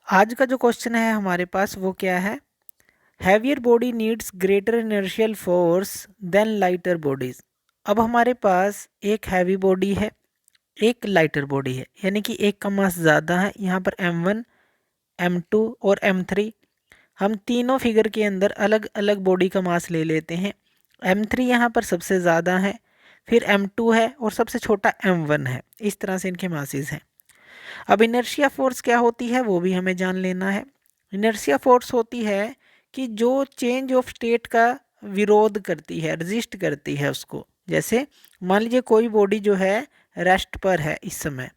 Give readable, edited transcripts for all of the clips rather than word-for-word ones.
आज का जो क्वेश्चन है हमारे पास वो क्या है, heavier body needs greater inertial force than lighter bodies. अब हमारे पास एक हैवी बॉडी है, एक लाइटर बॉडी है, यानी कि एक का मास ज़्यादा है। यहाँ पर m1, m2 और m3, हम तीनों फिगर के अंदर अलग अलग बॉडी का मास ले लेते हैं। m3 यहाँ पर सबसे ज़्यादा है, फिर m2 है और सबसे छोटा m1 है। इस तरह से इनके मासेस हैं। अब इनर्शिया फोर्स क्या होती है वो भी हमें जान लेना है। इनर्शिया फोर्स होती है कि जो चेंज ऑफ स्टेट का विरोध करती है, रजिस्ट करती है उसको। जैसे मान लीजिए कोई बॉडी जो है रेस्ट पर है इस समय,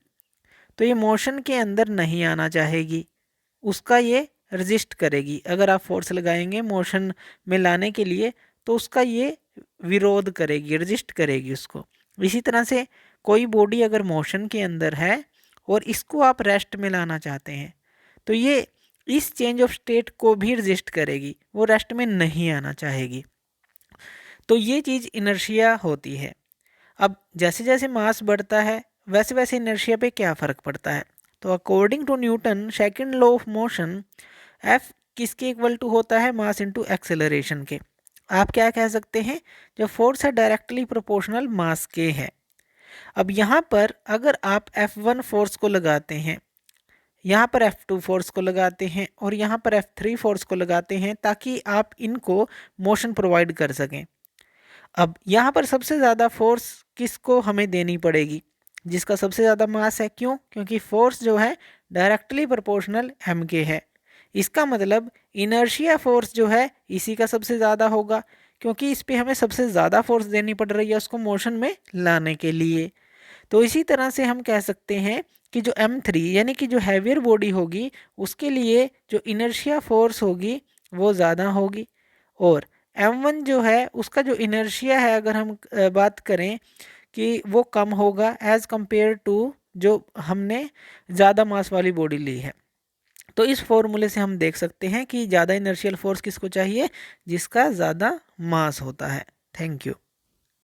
तो ये मोशन के अंदर नहीं आना चाहेगी, उसका ये रजिस्ट करेगी। अगर आप फोर्स लगाएंगे मोशन में लाने के लिए तो उसका ये विरोध करेगी, रजिस्ट करेगी उसको। इसी तरह से कोई बॉडी अगर मोशन के अंदर है और इसको आप रेस्ट में लाना चाहते हैं तो ये इस चेंज ऑफ स्टेट को भी रजिस्ट करेगी, वो रेस्ट में नहीं आना चाहेगी। तो ये चीज़ इनर्शिया होती है। अब जैसे जैसे मास बढ़ता है वैसे वैसे इनर्शिया पे क्या फ़र्क पड़ता है। तो according to Newton second law of motion, F किसके इक्वल टू होता है, मास इनटू एक्सेलरेशन के। आप क्या कह सकते हैं, जो फोर्स है डायरेक्टली प्रोपोर्शनल मास के है। अब यहाँ पर अगर आप F1 फोर्स को लगाते हैं, यहाँ पर F2 फोर्स को लगाते हैं और यहाँ पर F3 फोर्स को लगाते हैं ताकि आप इनको मोशन प्रोवाइड कर सकें। अब यहाँ पर सबसे ज़्यादा फोर्स किसको हमें देनी पड़ेगी, जिसका सबसे ज़्यादा मास है। क्यों? क्योंकि फोर्स जो है डायरेक्टली प्रोपोर्शनल m के है। इसका मतलब इनर्शिया फोर्स जो है इसी का सबसे ज़्यादा होगा, क्योंकि इस पे हमें सबसे ज़्यादा फोर्स देनी पड़ रही है उसको मोशन में लाने के लिए। तो इसी तरह से हम कह सकते हैं कि जो m3 यानी कि जो हैवियर बॉडी होगी उसके लिए जो इनर्शिया फोर्स होगी वो ज़्यादा होगी, और m1 जो है उसका जो इनर्शिया है अगर हम बात करें कि वो कम होगा एज़ कंपेयर टू जो हमने ज़्यादा मास वाली बॉडी ली है। तो इस फॉर्मूले से हम देख सकते हैं कि ज़्यादा इनर्शियल फोर्स किसको चाहिए, जिसका ज़्यादा मास होता है। Thank you.